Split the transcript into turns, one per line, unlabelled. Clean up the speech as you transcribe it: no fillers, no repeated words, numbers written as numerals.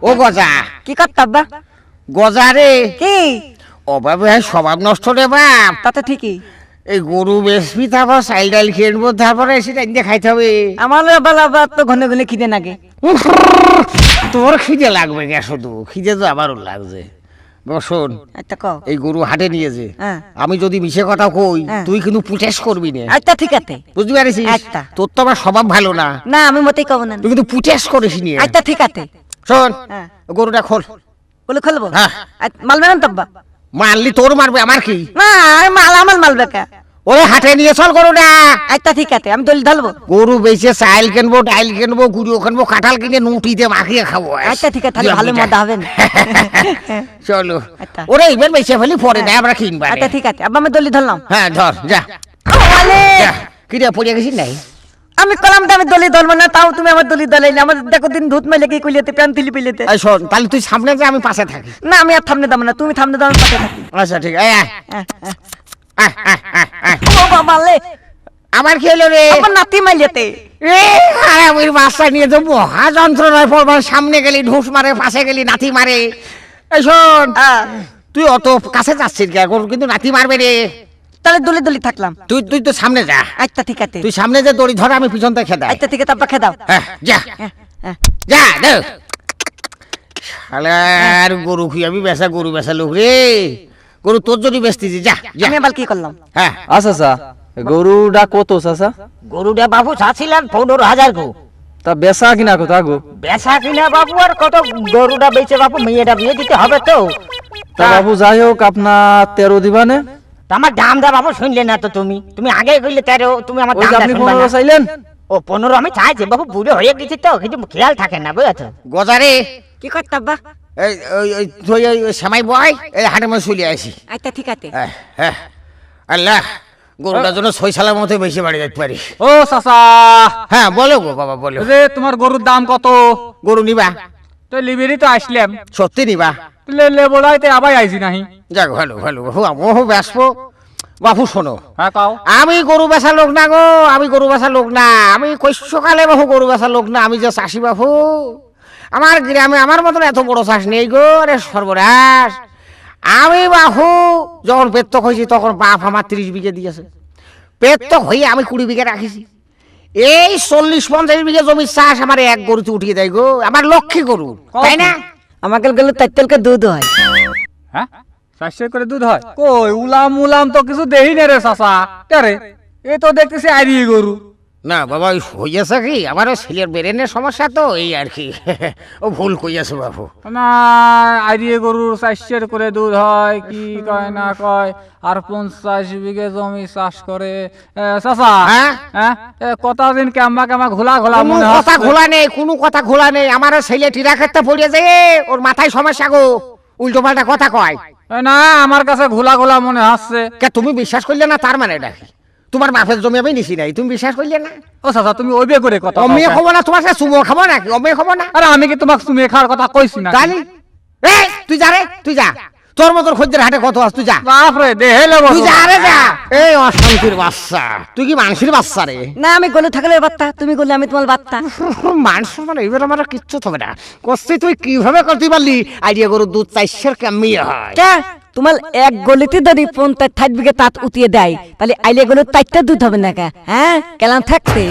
ও গজা
কি করতাব্বা?
গজা রে
কি
অভাবে স্বভাব নষ্ট রে বাপ।
তাতে ঠিকই।
এই গরু বেসবি তারপর চাইল ডাইল খেয়ে তারপরে সেটা ইন্দে খাইতে হবে।
আমার বেলা তো ঘনে ঘনে খিদে নাগে।
তোর খিদে লাগবে কে? শুধু খিদে তো আমারও লাগছে। শোন,
আচ্ছা কও।
এই গরু হাটে নিয়েছে,
হ্যাঁ।
আমি যদি মিশে কথা কই
হ্যাঁ।
তুই কিন্তু পুটেস করবি না।
আচ্ছা ঠিক আছে।
বুঝতে পারিস?
আচ্ছা।
তোর তো আমার স্বভাব ভালো না।
না আমি মতেই কব না।
তুই কিন্তু পুটেস করিস নি।
আচ্ছা ঠিক আছে।
শোন,
হ্যাঁ।
গরুটা খোল।
বলে খুলবো?
হ্যাঁ।
মালবে না তাব্বা?
মারলি তোর মারবে, আমার কি?
না আমার মালবে কে?
ওরে হাটে নিয়ে চল গরুটা।
আচ্ছা ঠিক আছে, আমি দলি ঢালবো।
গরু বেচে চাইল কিনবো, ডাইল কিনবো, গুঁড়ো কিনবো, কাঁঠাল কিনে নুটিতে মাখিয়ে খাবো।
আচ্ছা ঠিক আছে, তাহলে ভালো মজা হবে না।
চলো।
আচ্ছা।
ওরে এবার বেচে ফেলি, পরে না আমরা কিনবা।
আচ্ছা ঠিক আছে, আব্বা আমি দলি ধরলাম।
হ্যাঁ ধর, যা
ওয়ালে!
যা। কিরে পড়ে গেছিস নাই?
আমি কলাম তো আমি দলি ধরবো না, তাও তুমি আমার দলি দলাইলে। আমার দেখো দিন ধুত মেলে কি কইলেতে প্যান তিলি পিলেতে।
এই শোন, তাহলে তুই সামনে যা, আমি পাশে থাকি।
না আমি আর থামনে দাম না, তুমি থামনে দাও, আমি পাশে থাকি।
আচ্ছা ঠিক আছে।
ও বাবা লে,
আমার কি হলো রে?
আমার নাতি মাইলেতে।
ওই বাচ্চা নিয়ে তো মহা যন্ত্রণায় পড়বার। সামনে গেলি ঢুস মারে, পাশে গেলি নাতি মারে। এই শোন, তুই অত কাছে যাচ্ছিস কে? গরু কিন্তু নাতি মারবে রে।
তাহলে দলি দলি থাকলাম।
তুই তুই তো সামনে যা।
আচ্ছা ঠিক আছে।
তুই সামনে যে দড়ি ধর, আমি পিছন থেকে খেদা।
আচ্ছা ঠিক আছে, তারপর খেয়ে দাও।
যা যা দে। শালার গরু কি আমি বেচা, গরু বেচা লোক রে। গরু তোর যদি বেচতেছি, যা যা।
আমি আবার কি করলাম?
হ্যাঁ
আচ্ছা আচ্ছা, গরুটা কত চাচা?
গরুটা বাবু চাচ্ছিলেন 15,000 গো।
তা বেচা কিনা কত আগো?
বেচা কিনা বাবু আর কত? গরুটা বেচে বাবু মেয়েটা বিয়ে দিতে হবে তো।
তা বাবু যাই হোক, আপনার 13 দিবানে?
তা আমার দাম দা বাবু শুনলে না তো তুমি আগে কইলে 13, তুমি আমার
ওই
দাম
যে
দা
আপনি
শুনবা
15
না।
চাইলেন।
ও 15 আমি চাইছি বাবু, বুড়ো হয়ে গেছি তো, কিন্তু খেয়াল থাকে না বুঝছো।
গজারে
কি করতাব্বা?
এই ওই তুই ওই শ্যামাই বয়, এই হাটের মধ্যে চলে আসি।
আচ্ছা ঠিক আছে।
হ্যাঁ আল্লাহ, গরুটার জন্য সইসালার মতো বেশি বাড়ি যেতে পারি।
ও চাচা,
হ্যাঁ বলো গো বাবা, বলো।
যে তোমার গরুর দাম কত?
গরু নিবা?
তো লিবেরি তো আসলাম,
সত্যি নিবা?
লেবলাইতে আবার আইছি নাহি।
যাক ভালো ভালো বাবু, আমিও ব্যস্ত। বাবু শোনো,
হ্যাঁ কাও।
আমি গরু বেচা লোক না গো, আমি গরু বেচা লোক না। আমি কৈশকালে বাবু গরু বেচা লোক না। আমি যে চাষি বাবু, আমার গ্রামে আমার মতন এত বড় চাষ নেই গো। রে সর্বনাশ। আমি বাবু যখন পেত্তক হয়েছি, তখন বাপ আমার 30 বিঘে দিয়েছে। পেত্তক হয়ে আমি 20 বিঘে রাখিছি। এই 40-50 বিঘে জমির চাষ আমার এক গরুতে উঠিয়ে দেয় গো। আমার লক্ষ্মী গরু, তাই না?
আমাকে গেলে তাইতেলকে দুধ হয়।
হ্যাঁ 400 করে দুধ হয়? কই উলাম তো কিছু দেই না রে চাচা। রে এই তো দেখতেছি আইরি গরু।
না বাবা, ওই হইয়াছে কি, আমারও ছেলের ব্রেনের সমস্যা তো, এই আর কি। ও ভুল কইয়াছে বাবু।
না আইরি গরুর 400 করে দুধ হয়, কি কয় না কয়। আর 50 বিঘে জমি চাষ করে চাচা।
হ্যাঁ?
হ্যাঁ কত দিন কামা ঘোলা ঘোলা
কোনো
মনে
কথা
হচ্ছে।
ঘোলা নেই, কোনো কথা ঘোলা নেই। আমার ছেলে টিরা ক্ষেত্রে পড়ে যায়, ওর মাথায় সমস্যা গো। উল্টো পাল্টা কথা কয়।
না আমার কাছে ঘোলা ঘোলা মনে হচ্ছে।
কে তুমি বিশ্বাস করলে না? তার মানে ডাকি তোমার বাপের জমি আমি নিছি নাই, তুমি বিশ্বাস করলে না?
ও চাচা তুমি ওইবে করে কথা কও
অমেয়ে
কেন?
খাবো না, তোমার সাথে চুমো খাবো নাকি? অমেয়ে খাবো না?
আরে আমি কি তোমাকে তুমি খাওয়ার কথা কইছি না?
তাহলে এই তুই যা রে, তুই যা। তোর মতন খদ্দের হাটে কত আস, তুই যা।
বাপ রে দেহে লেবো।
তুই যা রে যা। এই অশান্তির বাচ্চা, তুই কি মানুষের বাচ্চা রে?
না আমি গলু থাকলে বাত্তা, তুমি গলে আমি তোমার বাত্তা।
মানুষ মানে এবার আমার কিচ্ছু হবে না। কষ্ট তুই কিভাবে করতে পারলি? আইডিয়া গরু দুধ 400 কেমনি হয়?
কে তোমার এক গলিতে যদি 50-60 বিঘে তাঁত উঠিয়ে দেয়, তাহলে আইলে গেলে 4টা দুধ হবে না কে? হ্যাঁ কেলাম থাকতে।